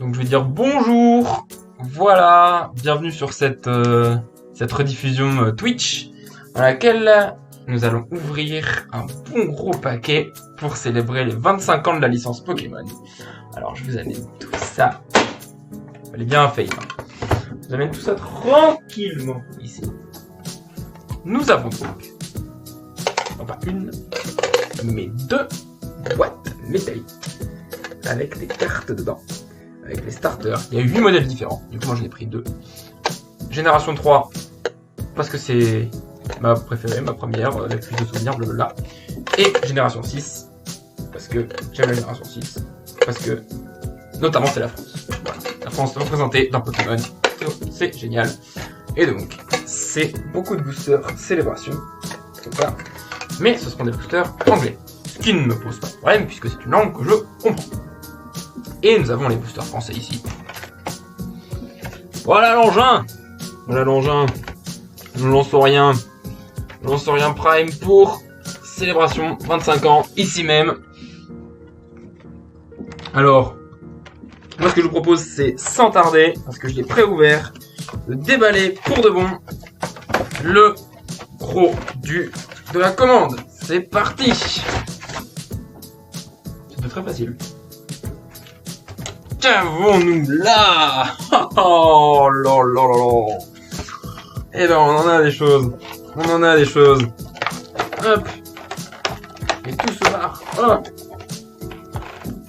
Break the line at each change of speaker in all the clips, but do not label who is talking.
Donc je vais dire bonjour, voilà, bienvenue sur cette rediffusion Twitch, dans laquelle nous allons ouvrir un bon gros paquet pour célébrer les 25 ans de la licence Pokémon. Alors je vous amène tout ça, elle est bien fait, hein. Je vous amène tout ça tranquillement ici. Nous avons donc, non pas une, mais deux boîtes métalliques avec des cartes dedans. Avec les starters, il y a 8 modèles différents, du coup moi j'en ai pris 2. Génération 3, parce que c'est ma préférée, ma première, avec plus de souvenirs, blablabla. Et Génération 6, parce que j'aime la Génération 6, parce que, notamment c'est la France. Voilà, la France représentée dans Pokémon, c'est génial. Et donc, c'est beaucoup de boosters célébration, comme ça. Mais ce seront des boosters anglais, ce qui ne me pose pas de problème, puisque c'est une langue que je comprends. Et nous avons les boosters français ici. Voilà l'engin. Voilà l'engin. Je ne lance rien. Je lance rien Prime pour célébration 25 ans, ici même. Alors, moi ce que je vous propose, c'est sans tarder, parce que je l'ai préouvert, de déballer pour de bon le gros de la commande. C'est parti. C'était très facile. Qu'avons-nous là? Oh là là là là. Eh ben on en a des choses. On en a des choses. Hop. Et tout se barre. Hop.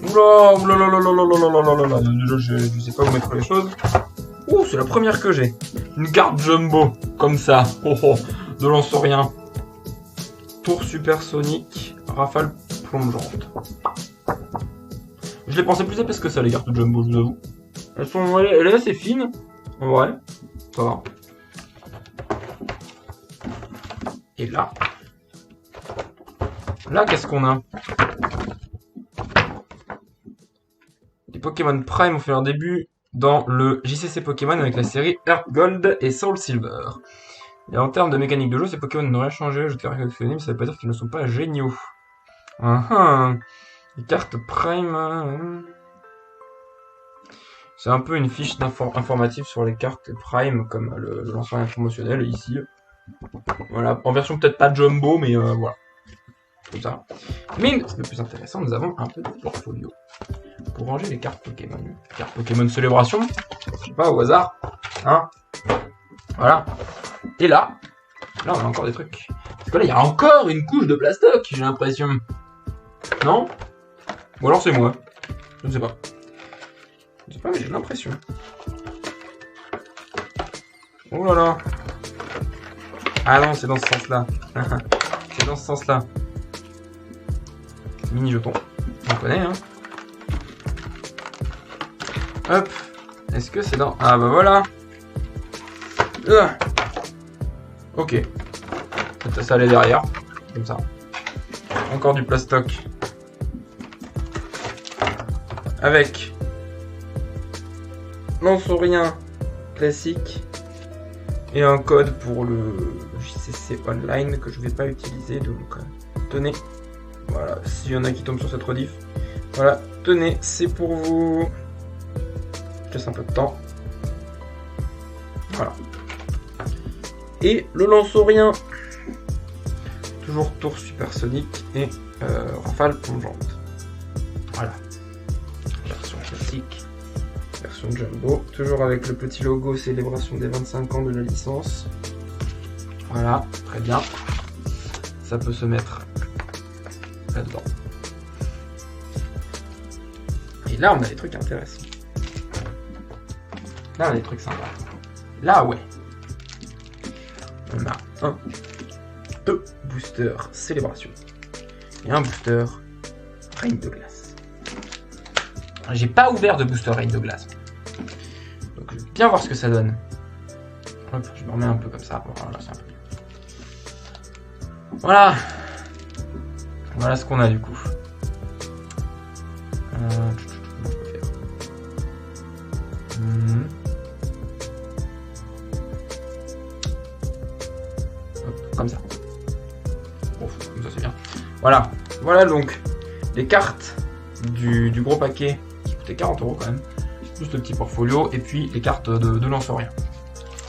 Oula, oula là là là là là là là là là. Déjà je sais pas où mettre les choses. Ouh, c'est la première que j'ai. Une carte jumbo. Comme ça. Oh oh. De lance-rien. Tour supersonique. Rafale plongeante. Je les pensais plus épaisses que ça, les cartes jumbo, je vous avoue. Elle est assez fine. En vrai, ça va. Et là, qu'est-ce qu'on a? Les Pokémon Prime ont fait leur début dans le JCC Pokémon avec la série Earth Gold et Soul Silver. Et en termes de mécanique de jeu, ces Pokémon n'ont rien changé. Je t'ai collectionné, mais ça veut pas dire qu'ils ne sont pas géniaux. Les cartes Prime... C'est un peu une fiche informative sur les cartes Prime, comme le lanceur promotionnel ici. Voilà, en version peut-être pas jumbo, mais voilà. Comme ça. Mais le plus intéressant, nous avons un peu de portfolio. Pour ranger les cartes Pokémon. Les cartes Pokémon Célébration, je sais pas, au hasard. Hein. Voilà. Et là on a encore des trucs. Parce que là, il y a encore une couche de plastoc, j'ai l'impression. Non? Ou alors c'est moi. Je ne sais pas. Je ne sais pas, mais j'ai l'impression. Oh là là. Ah non, c'est dans ce sens-là. C'est dans ce sens-là. Mini jeton. On connaît, hein. Hop. Est-ce que c'est dans... Ah bah voilà. Ok. Ça allait derrière. Comme ça. Encore du plastoc. Avec lance-rien classique et un code pour le JCC online que je vais pas utiliser, donc tenez, voilà, s'il y en a qui tombent sur cette rediff, voilà, tenez, c'est pour vous. Je laisse un peu de temps, voilà, et le lance-rien, toujours tour supersonique et rafale plongeante, voilà. Version classique, version jumbo, toujours avec le petit logo célébration des 25 ans de la licence. Voilà, très bien. Ça peut se mettre là-dedans. Et là, on a des trucs intéressants. Là, on a des trucs sympas. Là, ouais. On a un, deux boosters célébration et un booster Reine de glace. J'ai pas ouvert de booster Reine de glace. Donc je vais bien voir ce que ça donne. Hop, je me remets un peu comme ça. Voilà, c'est un peu mieux. Voilà. Voilà ce qu'on a du coup. Hop, comme ça. Bon, comme ça c'est bien. Voilà. Voilà donc les cartes du gros paquet qui coûtait 40 € quand même. Juste le petit portfolio et puis les cartes de lance-rien.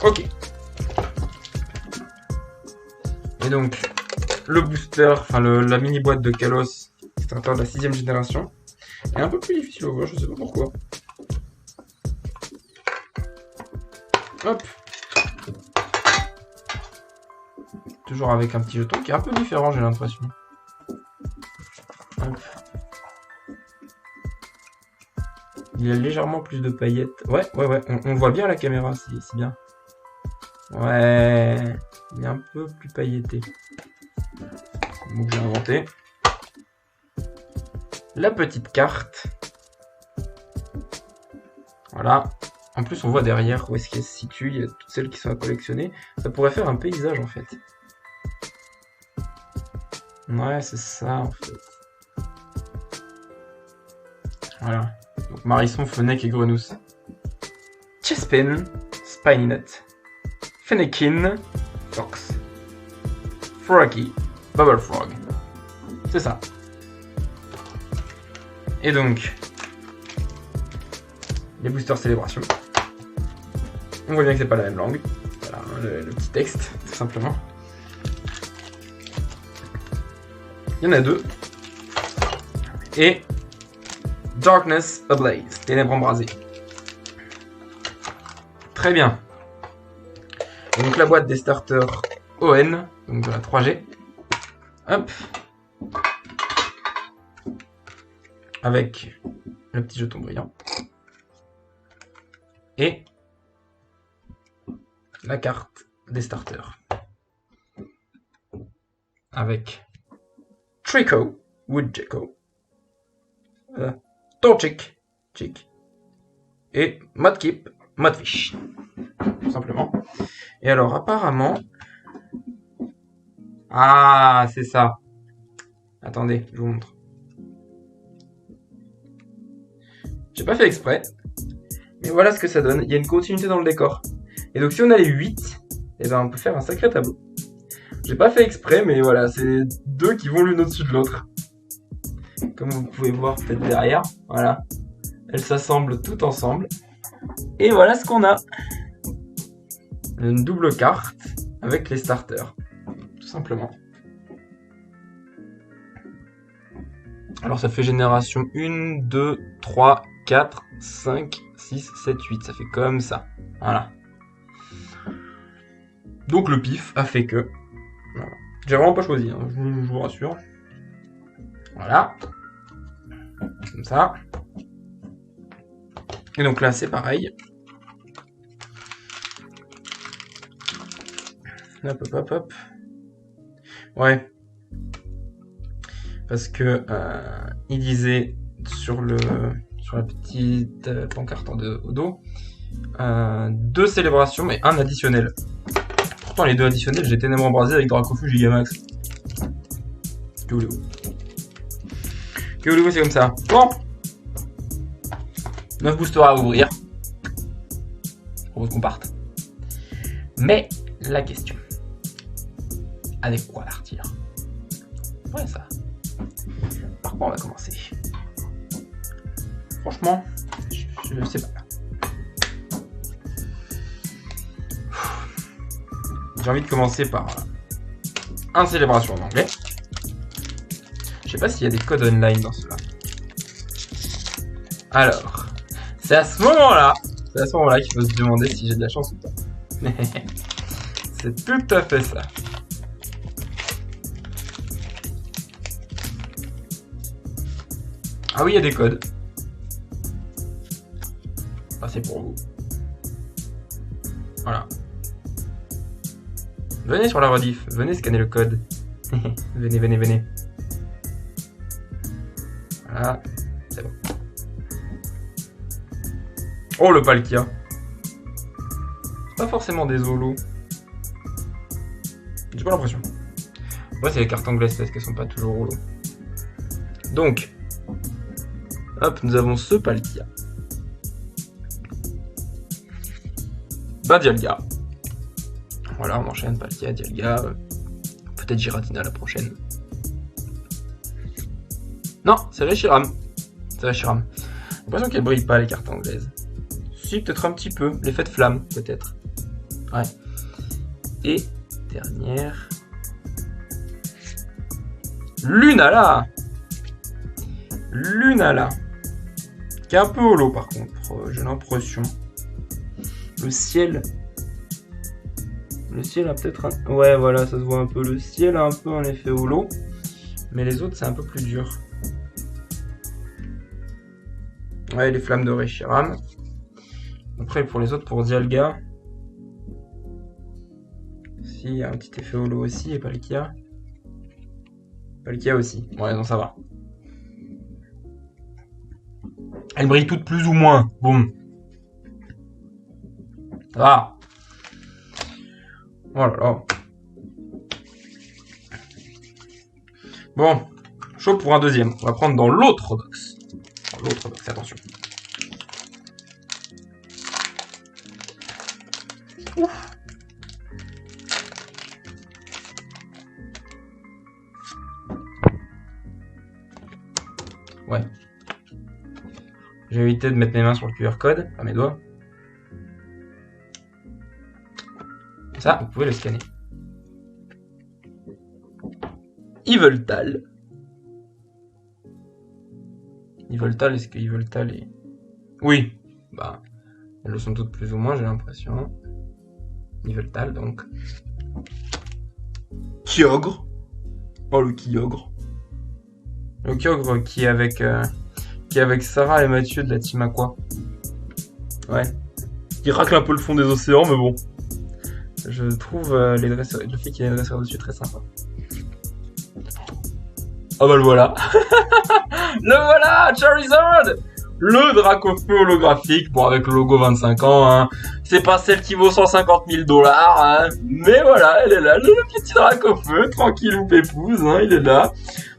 Ok. Et donc, le booster, enfin la mini boîte de Kalos, starter de la 6ème génération, est un peu plus difficile à ouvrir, je sais pas pourquoi. Hop. Toujours avec un petit jeton qui est un peu différent, j'ai l'impression. Hop. Il y a légèrement plus de paillettes. Ouais, on voit bien la caméra, c'est bien. Ouais, il est un peu plus pailleté. Donc j'ai inventé. La petite carte. Voilà. En plus, on voit derrière où est-ce qu'elle se situe. Il y a toutes celles qui sont à collectionner. Ça pourrait faire un paysage, en fait. Ouais, c'est ça, en fait. Voilà. Donc Marisson, Fennec et Grenousse. Chespin, Spinnet, Fennekin, Fox, Froggy, Bubble Frog. C'est ça. Et donc, les boosters célébration. On voit bien que c'est pas la même langue. Voilà, le petit texte, tout simplement. Il y en a 2. Et Darkness Ablaze, ténèbres embrasées. Très bien. Et donc la boîte des starters ON, donc de la 3G. Hop. Avec le petit jeton brillant. Et la carte des starters. Avec Trico, Woodjecko, Torchic, Chick, et Mudkip, Mudfish. Tout simplement. Et alors, apparemment... Ah, c'est ça. Attendez, je vous montre. J'ai pas fait exprès. Mais voilà ce que ça donne. Il y a une continuité dans le décor. Et donc, si on a les 8, eh ben, on peut faire un sacré tableau. J'ai pas fait exprès, mais voilà, c'est 2 qui vont l'une au-dessus de l'autre. Comme vous pouvez voir peut-être derrière. Voilà. Elles s'assemblent toutes ensemble. Et voilà ce qu'on a. Une double carte avec les starters. Tout simplement. Alors ça fait génération 1, 2, 3, 4, 5, 6, 7, 8. Ça fait comme ça. Voilà. Donc le pif a fait que... Voilà. J'ai vraiment pas choisi, hein, je vous rassure. Voilà. Comme ça. Et donc là, c'est pareil. Hop, hop, hop, hop. Ouais. Parce que il disait sur la petite pancarte au dos 2 célébrations mais 1 additionnel. Pourtant les 2 additionnels, j'ai ténèbres embrasées avec Dracofu Gigamax. Que voulez-vous? Que voulez-vous, c'est comme ça. Bon. 9 boosters à ouvrir. Je propose qu'on parte. Mais la question. Avec quoi partir? Ouais, ça. Par quoi on va commencer? Franchement, je sais pas. J'ai envie de commencer par un célébration en anglais. Je sais pas s'il y a des codes online dans cela. Alors, c'est à ce moment-là qu'il faut se demander si j'ai de la chance ou pas. C'est tout à fait ça. Ah oui, il y a des codes. Ah, c'est pour vous. Voilà. Venez sur la rediff, venez scanner le code. Venez, venez, venez. Voilà, c'est bon. Oh, le Palkia. C'est pas forcément des holos. J'ai pas l'impression. Ouais, c'est les cartes anglaises parce qu'elles sont pas toujours holos. Donc, hop, nous avons ce Palkia. Dialga. Voilà, on enchaîne Palkia, Dialga. Peut-être Giratina la prochaine. Non, c'est Reshiram. C'est Reshiram. J'ai l'impression qu'elles brillent pas les cartes anglaises. Si, peut-être un petit peu. L'effet de flamme, peut-être. Ouais. Et dernière. Lunala. Lunala. Qui est un peu holo par contre, j'ai l'impression. Le ciel. Le ciel a peut-être un... Ouais, voilà, ça se voit un peu. Le ciel a un peu un effet holo. Mais les autres, c'est un peu plus dur. Ouais, les flammes de Reshiram. Après, pour les autres, pour Dialga. Si, il y a un petit effet holo aussi, et Palkia. Palkia aussi. Ouais, non, ça va. Elles brillent toutes plus ou moins. Boum. Ça va. Oh là là. Bon. Chaud pour un deuxième. On va prendre dans l'autre box. Dans l'autre box, attention. Ouf. Ouais. J'ai évité de mettre mes mains sur le QR code, pas mes doigts. Ça, vous pouvez le scanner. Yveltal. Yveltal, est-ce que Yveltal est... Oui. Bah, elles le sont toutes plus ou moins, j'ai l'impression. Yveltal, donc. Kyogre. Oh, le Kyogre. Le Kyogre qui est avec Sarah et Mathieu de la team Aqua. Ouais. Qui racle un peu le fond des océans, mais bon. Je trouve le fait qu'il y ait des dresseurs dessus très sympa. Ah bah le voilà. Le voilà, Charizard. Le Dracofeu holographique, bon avec le logo 25 ans, hein. C'est pas celle qui vaut 150 000 $, hein. Mais voilà, elle est là, le petit Dracofeu, tranquille ou pépouze, hein, il est là.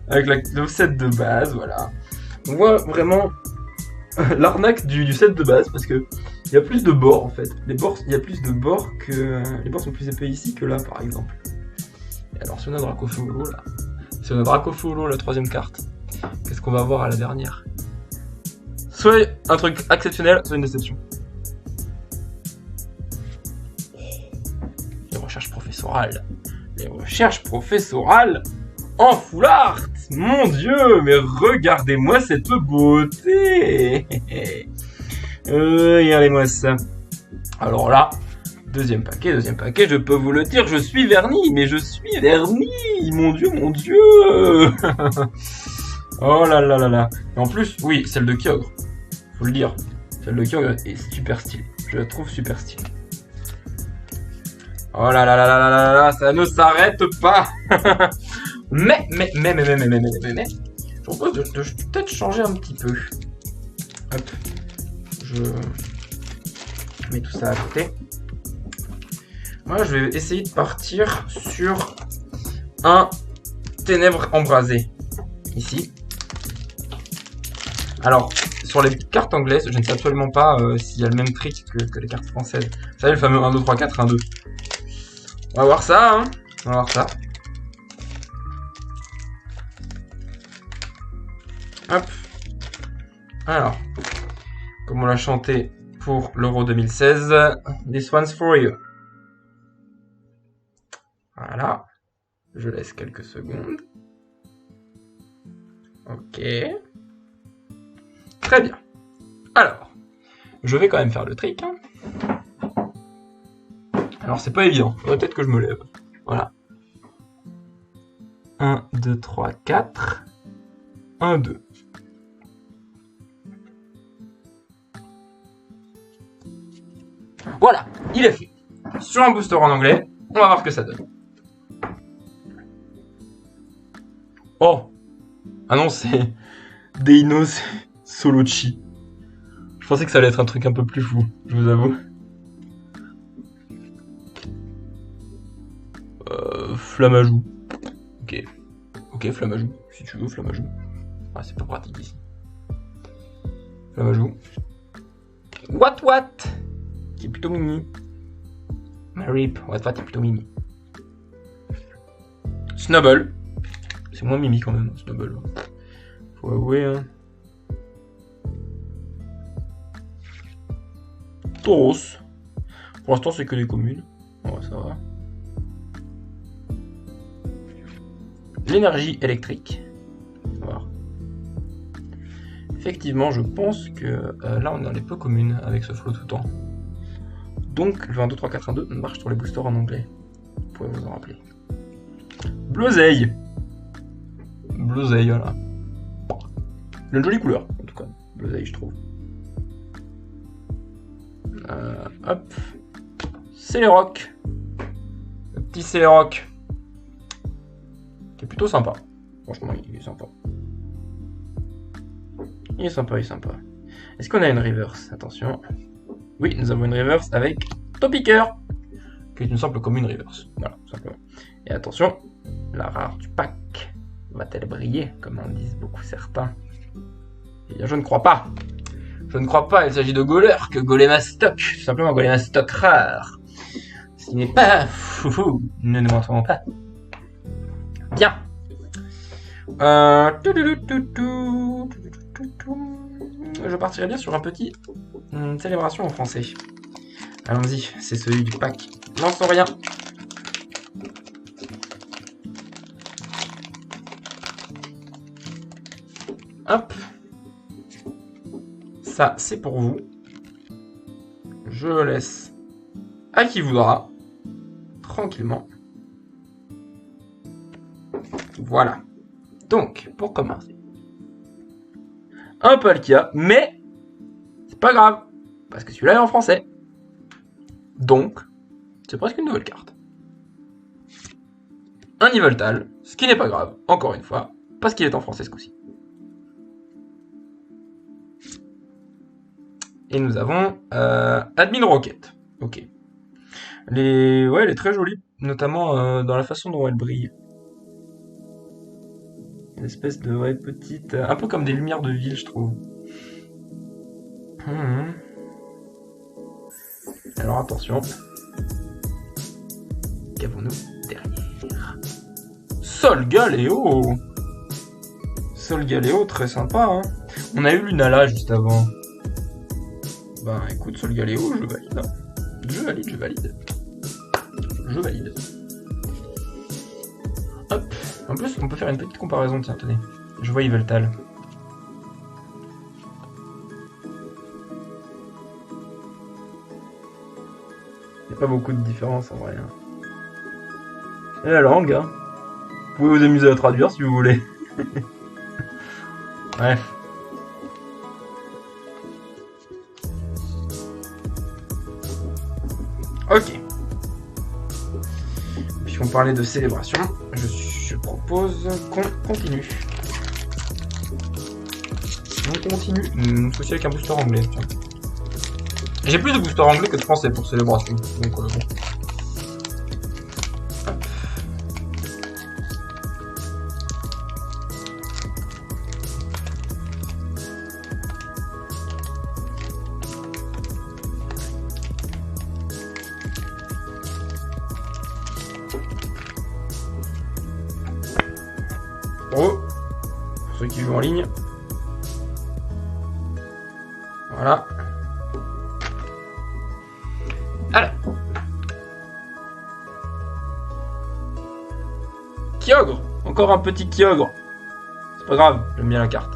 Avec le set de base, voilà. On voit vraiment l'arnaque du set de base, parce que il y a plus de bords en fait. Il y a plus de bords que... Les bords sont plus épais ici que là par exemple. Et alors si on a Dracofeu holo là, si on a Dracofeu holo la troisième carte, qu'est-ce qu'on va avoir à la dernière? Soit un truc exceptionnel, soit une déception. Les recherches professorales. Les recherches professorales en full art. Mon dieu, mais regardez-moi cette beauté. Regardez-moi ça. Alors là, deuxième paquet, je peux vous le dire, je suis verni, mais je suis verni. Mon dieu, mon dieu. Oh là là là là. Et en plus, oui, celle de Kyogre. Faut le dire. Celle de Kyogre est super stylée. Je la trouve super stylée. Oh là là là là là là là, ça ne s'arrête pas. mais, je propose de peut-être changer un petit peu. Hop. Je mets tout ça à côté. Moi, je vais essayer de partir sur un ténèbres embrasées. Ici. Alors, sur les cartes anglaises, je ne sais absolument pas s'il y a le même trick que les cartes françaises. Vous savez, le fameux 1, 2, 3, 4, 1, 2. On va voir ça, hein. On va voir ça. Hop. Alors, comme on l'a chanté pour l'Euro 2016, this one's for you. Voilà. Je laisse quelques secondes. Ok. Très bien. Alors, je vais quand même faire le trick. Hein. Alors, c'est pas évident. Faudrait peut-être que je me lève. Voilà. 1, 2, 3, 4. 1, 2. Voilà, il est fait. Sur un booster en anglais, on va voir ce que ça donne. Oh. Ah non, c'est Deinos Solochi. Je pensais que ça allait être un truc un peu plus fou, je vous avoue. Flammajou. Ok. Ok, Flammajou. Si tu veux, Flammajou. Ah, c'est pas pratique ici. Flammajou. What qui est plutôt mini. Marip, What est plutôt mini. Snubble. C'est moins mimi quand même, Snubble. Faut avouer, hein. Tauros. Pour l'instant, c'est que des communes. Ouais, ça va. L'énergie électrique. On va voir. Effectivement, je pense que là, on est dans les peu communes avec ce flot tout temps. Donc, le 1, 2, 3, 4, 1, 2 marche sur les boosters en anglais. Vous pouvez vous en rappeler. Bleuseille. Bleuseille, voilà. Il a une jolie couleur, en tout cas. Bleuseille, je trouve. Hop. Céléroc. Le petit Céléroc. Qui est plutôt sympa. Franchement, il est sympa. Il est sympa, il est sympa. Est-ce qu'on a une reverse? Attention. Oui, nous avons une reverse avec Topiqueur, qui est une simple commune reverse. Voilà, tout simplement. Et attention, la rare du pack va-t-elle briller, comme en disent beaucoup certains? Eh bien, je ne crois pas. Je ne crois pas, il s'agit de Goleur, que Golémastoc, tout simplement Golémastoc rare. Ce qui n'est pas foufou, ne nous mentons pas. Bien. Je partirai bien sur un petit célébration en français. Allons-y, c'est celui du pack. Lançons rien. Hop. Ça, c'est pour vous. Je le laisse à qui voudra. Tranquillement. Voilà. Donc, pour commencer. Un Palkia, mais c'est pas grave. Parce que celui-là est en français. Donc, c'est presque une nouvelle carte. Un Yveltal, ce qui n'est pas grave, encore une fois, parce qu'il est en français ce coup-ci. Et nous avons Admin Rocket. Ok. Ouais, elle est très jolie, notamment dans la façon dont elle brille. Une espèce de petite... un peu comme des lumières de ville, je trouve. Alors attention. Qu'avons-nous derrière? Solgaleo. Solgaleo, très sympa, hein. On a eu Lunala juste avant. Ben écoute, Solgaleo, je valide. Je valide. Hop. En plus, on peut faire une petite comparaison, tiens, tenez. Je vois Yveltal. Il n'y a pas beaucoup de différence en vrai. Et la langue, hein. Vous pouvez vous amuser à traduire si vous voulez. Bref. Ok. Puisqu'on parlait de célébration, je propose qu'on continue. On continue. Aussi avec un booster anglais. J'ai plus de booster anglais que de français pour célébration. Donc bon. Pour ceux qui jouent en ligne. Voilà. Alors. Kyogre. Encore un petit Kyogre. C'est pas grave, j'aime bien la carte.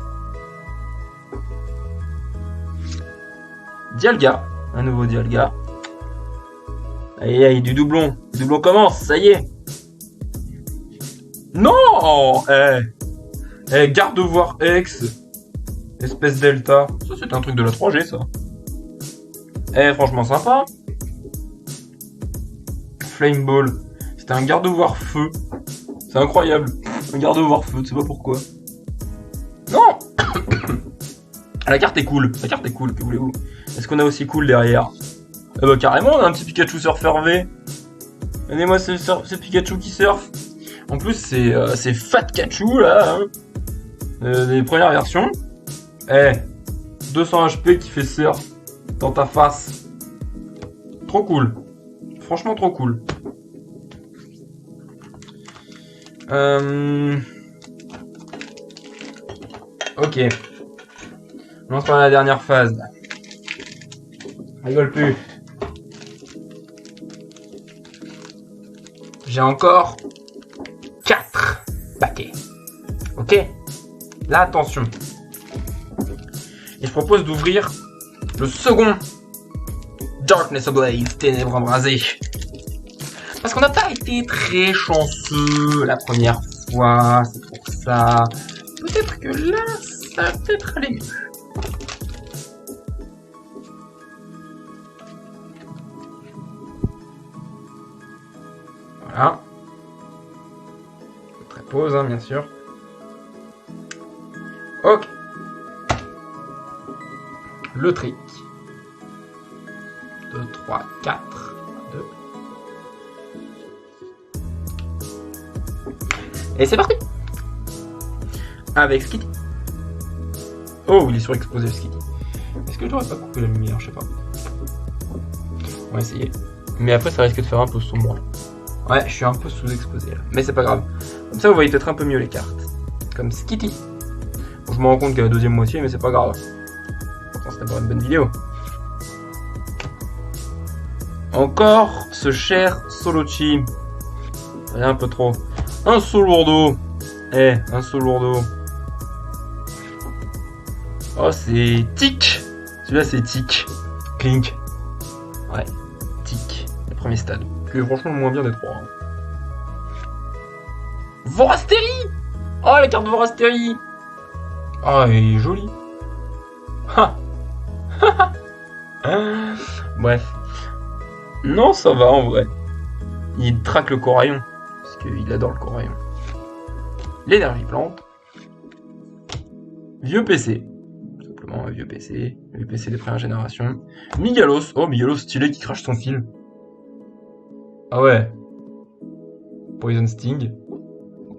Dialga. Un nouveau Dialga. Aïe aïe, du doublon. Le doublon commence, ça y est. Non. Garde voir X. Espèce Delta. Ça, c'est un truc de la 3G, ça. Franchement sympa. Flame Ball. C'était un garde-voir feu. C'est incroyable. Un garde-voir feu, tu sais pas pourquoi. Non. La carte est cool. Que voulez-vous? Est-ce qu'on a aussi cool derrière? Bah carrément, on a un petit Pikachu Surfer V. Regardez-moi ce Pikachu qui surfe. En plus, c'est Fat Kachu, là. Hein. Des premières versions. 200 HP qui fait surf dans ta face. Trop cool. Franchement, trop cool. Ok. On entre dans la dernière phase. Rigole plus. J'ai encore 4 paquets. Ok? Là, attention. Et je propose d'ouvrir le second Darkness Ablaze, ténèbres embrasées. Parce qu'on n'a pas été très chanceux la première fois, c'est pour ça. Peut-être que là, ça va peut-être aller mieux. Voilà. Très pause, hein, bien sûr. Ok. Le trick. 2, 3, 4. 2. Et c'est parti. Avec Skitty. Oh, il est surexposé le Skitty. Est-ce que je devrais pas couper la lumière? Je sais pas. On va essayer. Mais après, ça risque de faire un peu sombre. Ouais, je suis un peu sous-exposé là. Mais c'est pas grave. Comme ça, vous voyez peut-être un peu mieux les cartes. Comme Skitty. Bon, je me rends compte qu'il y a la deuxième moitié, mais c'est pas grave. C'est d'abord une bonne vidéo. Encore ce cher Solochi. C'est un peu trop. Un Solourdo. Un Solourdo. Oh, c'est Tic. Celui-là, c'est Tic. Clink. Ouais, Tic. Le premier stade. Qui est franchement le moins bien des trois. Hein. Vorastéry. Oh, la carte de Vorastéry. Oh, elle est jolie. Ha. Bref. Non, ça va en vrai. Il traque le coraillon. Parce qu'il adore le coraillon. L'énergie plante. Vieux PC. Tout simplement un vieux PC. Le PC des premières générations. Migalos. Oh, Migalos stylé qui crache son fil. Ah ouais. Poison Sting.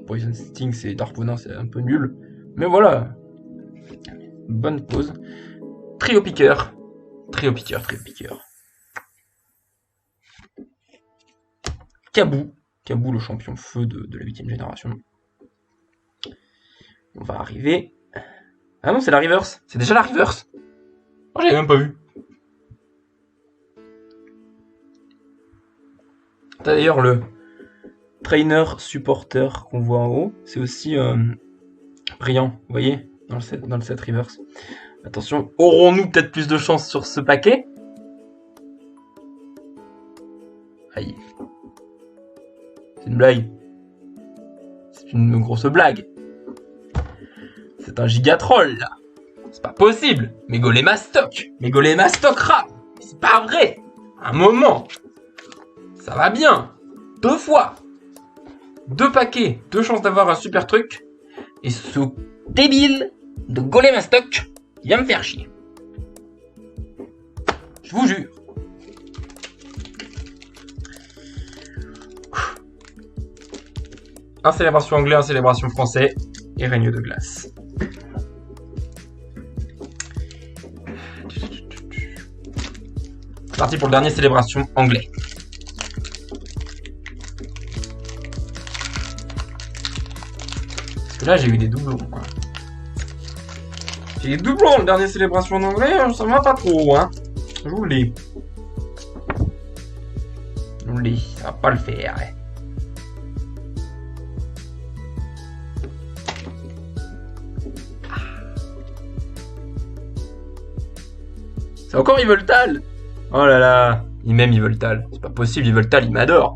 Poison Sting, c'est Darponin, c'est un peu nul. Mais voilà. Bonne pause. Trio piqueur. Trio piqueur. Kabou. Kabou, le champion feu de la 8ème génération. On va arriver. Ah non, c'est la reverse. C'est déjà la reverse. Oh, j'avais même pas vu. T'as d'ailleurs le trainer supporter qu'on voit en haut. C'est aussi brillant, vous voyez, dans le set reverse. Attention, aurons-nous peut-être plus de chance sur ce paquet? Aïe. C'est une blague. C'est une grosse blague. C'est un giga troll, là. C'est pas possible. Mais Golémastoc. Mais Golémastoc rap. C'est pas vrai. Un moment. Ça va bien. 2 fois. 2 paquets. 2 chances d'avoir un super truc. Et ce débile de Golémastoc, il vient me faire chier. Je vous jure. Un célébration anglais, un célébration français. Et règne de glace. C'est parti pour le dernier célébration anglais. Parce que là, j'ai eu des doublons. Hein. J'ai eu des doublons le dernier célébration en anglais, ça va pas trop. Hein. Je vous l'ai. Je vous l'ai, ça va pas le faire. Hein. C'est encore Yveltal. Oh là là, il m'aime Yveltal. C'est pas possible, Yveltal, il m'adore.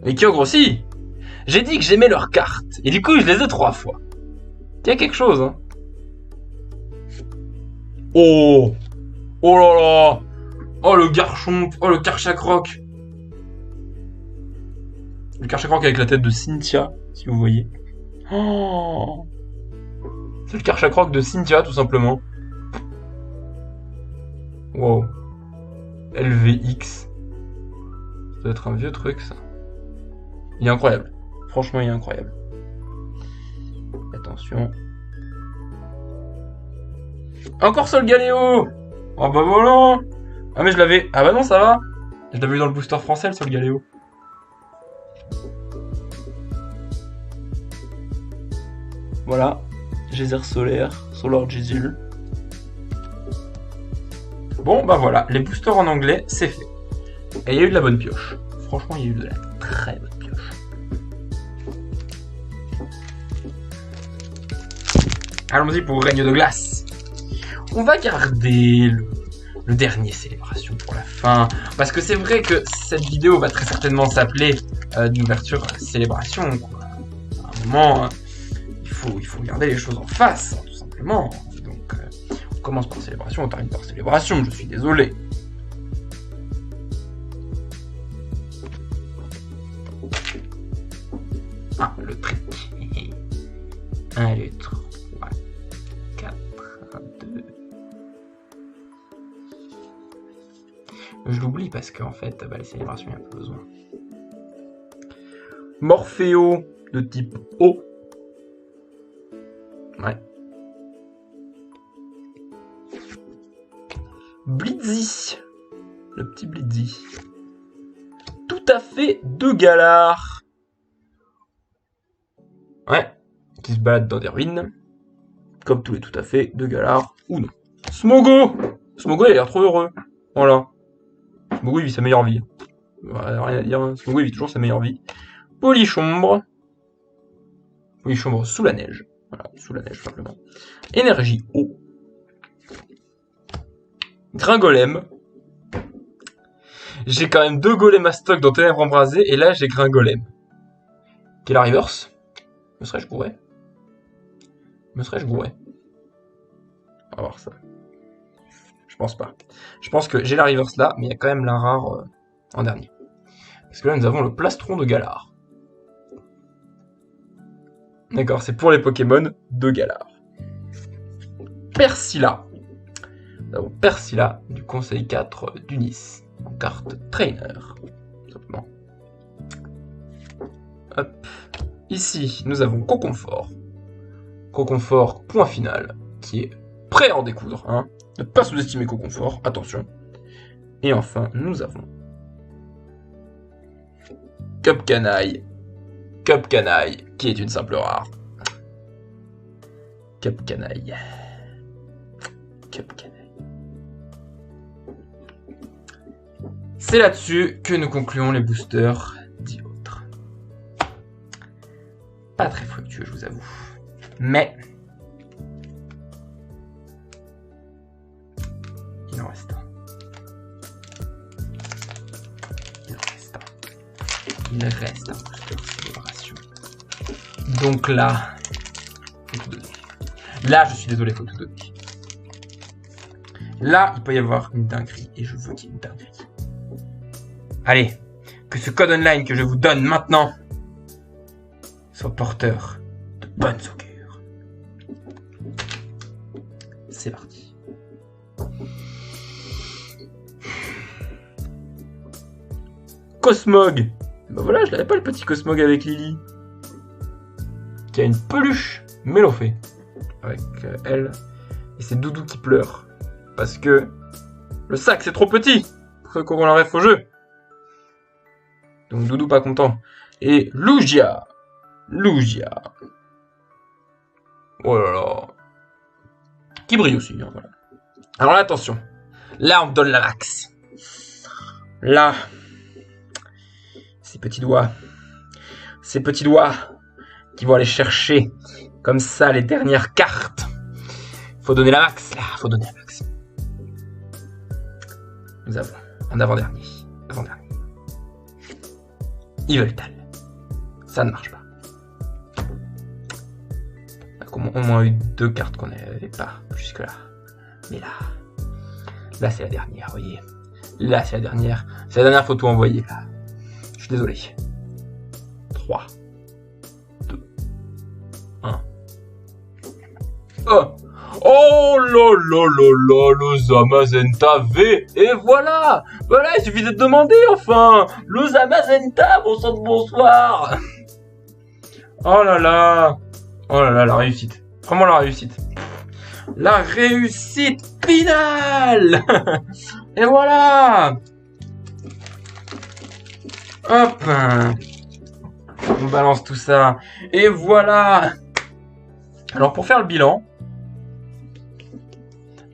Et Kyogre aussi. J'ai dit que j'aimais leurs cartes. Et du coup, je les ai 3 fois. Il y a quelque chose, hein. Oh. Oh là là. Oh le garchon. Oh le Karchakroc. Le Karchakroc avec la tête de Cynthia, si vous voyez. Oh. C'est le Karchakroc de Cynthia, tout simplement. Wow. LVX. Ça doit être un vieux truc, ça. Il est incroyable. Franchement, il est incroyable. Attention. Encore Solgaleo. Oh bah voilà. Ah mais je l'avais... Ah bah non, ça va. Je l'avais eu dans le booster français, le Solgaleo. Voilà. Geyser solaire. Solar Geysil. Bon, bah voilà, les boosters en anglais, c'est fait. Et il y a eu de la bonne pioche. Franchement, il y a eu de la très bonne pioche. Allons-y pour Règne de glace. On va garder le dernier célébration pour la fin. Parce que c'est vrai que cette vidéo va très certainement s'appeler d'une ouverture célébration, quoi. À un moment, il faut regarder les choses en face, hein, tout simplement. Donc, on commence par célébration, on termine par célébration, je suis désolé. Ah, le trick. 1, 2, 3, 4, 2. Je l'oublie parce qu'en fait, les célébrations, il y a pas besoin. Morpheo de type O. Ouais. Blitzy. Le petit Blitzy. Tout à fait de Galar. Ouais. Qui se balade dans des ruines. Comme tous les tout à fait de Galar ou non. Smogo. Smogo, il a l'air trop heureux. Voilà. Smogo, il vit sa meilleure vie. Rien à dire. Smogo, il vit toujours sa meilleure vie. Polychombre. Polychombre sous la neige. Voilà, sous la neige, simplement. Énergie eau. Gringolem. J'ai quand même 2 golems à stock dans Ténèbres Embrasées, et là, j'ai Gringolem. Quelle reverse? Me serais-je gouré? Me serais-je gouré? On va voir ça. Je pense pas. Je pense que j'ai la reverse là, mais il y a quand même la rare en dernier. Parce que là, nous avons le plastron de Galar. D'accord, c'est pour les Pokémon de Galar. Persila. Nous avons Persila du Conseil 4 d'Unis. En carte Trainer. Simplement. Hop. Ici, nous avons Coconfort. Coconfort, point final, qui est prêt à en découdre. Hein. Ne pas sous-estimer Coconfort, attention. Et enfin, nous avons Cupcanaille. Cupcanaille, qui est une simple rare. Cupcanaille. Cupcanaille. C'est là-dessus que nous concluons les boosters dits autres. Pas très fructueux, je vous avoue. Mais il en reste un. Il en reste un. Il reste un booster célébration. Donc là, faut tout donner. Là, je suis désolé, faut tout donner. Là, il peut y avoir une dinguerie et je veux qu'il y ait une dinguerie. Allez, que ce code online que je vous donne maintenant soit porteur de bonnes augures. C'est parti. Cosmog. Ben voilà, je l'avais pas le petit Cosmog avec Lily. Qui a une peluche Mélophée. Avec elle. Et c'est Doudou qui pleure. Parce que le sac c'est trop petit pour ceux qu'on la ref au jeu. Donc Doudou pas content. Et Lugia. Lugia. Oh là là. Qui brille aussi, hein, voilà. Alors là, attention. Là, on me donne la max. Là. Ces petits doigts. Ces petits doigts qui vont aller chercher comme ça les dernières cartes. Faut donner la max, là. Faut donner la max. Nous avons en avant-dernier. Avant-dernier. Yveltal. Ça ne marche pas. On a au moins eu 2 cartes qu'on n'avait pas jusque-là. Mais là c'est la dernière, vous voyez. Là c'est la dernière. C'est la dernière photo envoyée, là. Je suis désolé. 3, 2, 1. Oh! Oh là là là là, le Zamazenta V. Et voilà! Voilà, il suffisait de demander, enfin! Le Zamazenta, bon sang de bonsoir! Oh là là! Oh là là, la réussite. Vraiment la réussite. La réussite finale. Et voilà. Hop. On balance tout ça. Et voilà. Alors pour faire le bilan,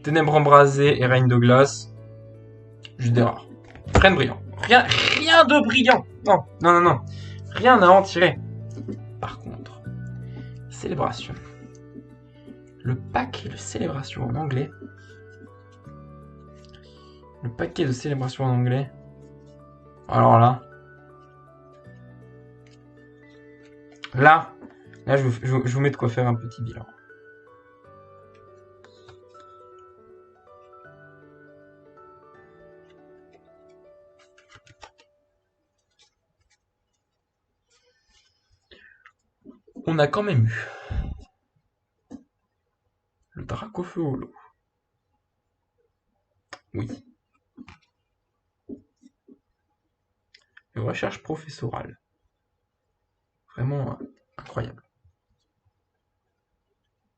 Ténèbres Embrasées et Règne de glace, Juste des rares. Rien de brillant. Rien de brillant. Non, non, non, non. Rien à en tirer. Par contre, célébration. Le pack de célébration en anglais. Le paquet de célébration en anglais. Alors là. Là, je vous mets de quoi faire un petit bilan. On a quand même eu le Dracofeu Holo. Oui. Une recherche professorale. Vraiment incroyable.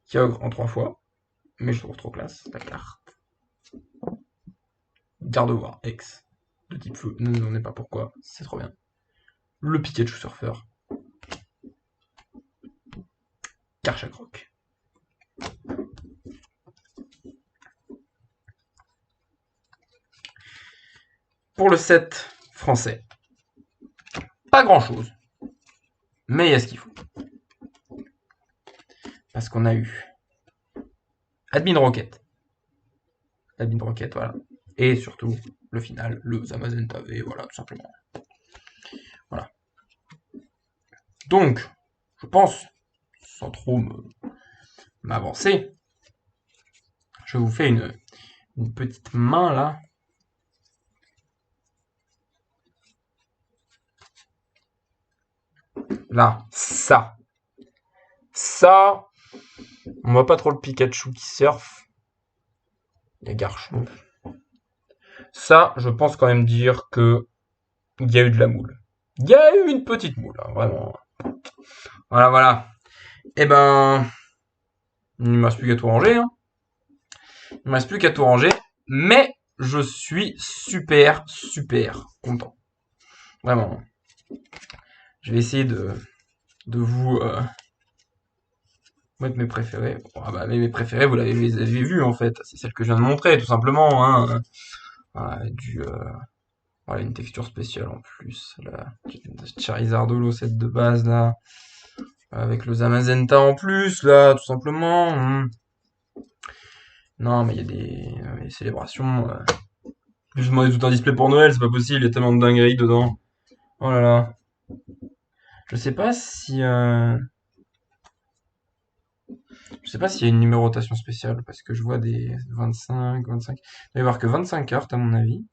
Kyogre en 3 fois, mais je trouve trop classe la carte. Gardevoir X de type feu, ne nous demandez pas pourquoi, c'est trop bien. Le Pikachu Surfeur. Karchakroc. Pour le set français, pas grand chose, mais il y a ce qu'il faut. Parce qu'on a eu Admin Rocket. Admin Rocket, voilà. Et surtout, le final, le Zamazenta V, voilà, tout simplement. Voilà. Donc, je pense, sans trop m'avancer, je vous fais une petite main là. Là, ça. Ça, on voit pas trop le Pikachu qui surfe. Il y a Garchomp. Ça, je pense quand même dire que il y a eu de la moule. Il y a eu une petite moule, hein, vraiment. Voilà, voilà. Eh ben, il ne me reste plus qu'à tout ranger. Hein. Il ne me reste plus qu'à tout ranger. Mais je suis super, super content. Vraiment. Je vais essayer de vous mettre mes préférés. Ah bah, mes préférés, vous les avez vus en fait. C'est celle que je viens de montrer, tout simplement. Hein. Voilà, voilà, une texture spéciale en plus. Là, Charizard Holo, set de base là. Avec le Zamazenta en plus, là, tout simplement. Non, mais il y a des célébrations. Je demandais tout un display pour Noël, c'est pas possible, il y a tellement de dingueries dedans. Oh là là. Je sais pas si... Je sais pas s'il y a une numérotation spéciale, parce que je vois des 25. Il va y avoir que 25 cartes, à mon avis.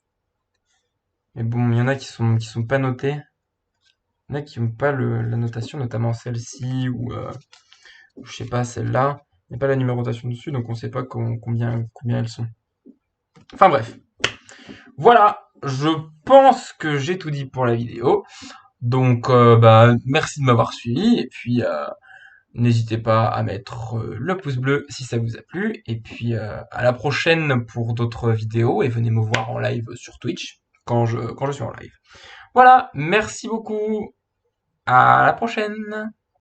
Mais bon, il y en a qui sont pas notées. Il y en a qui n'ont pas la notation, notamment celle-ci, ou je sais pas, celle-là. Il n'y a pas la numérotation dessus, donc on sait pas combien elles sont. Enfin bref. Voilà, je pense que j'ai tout dit pour la vidéo. Donc, bah, merci de m'avoir suivi. Et puis, n'hésitez pas à mettre le pouce bleu si ça vous a plu. Et puis, à la prochaine pour d'autres vidéos. Et venez me voir en live sur Twitch quand je suis en live. Voilà, merci beaucoup. À la prochaine.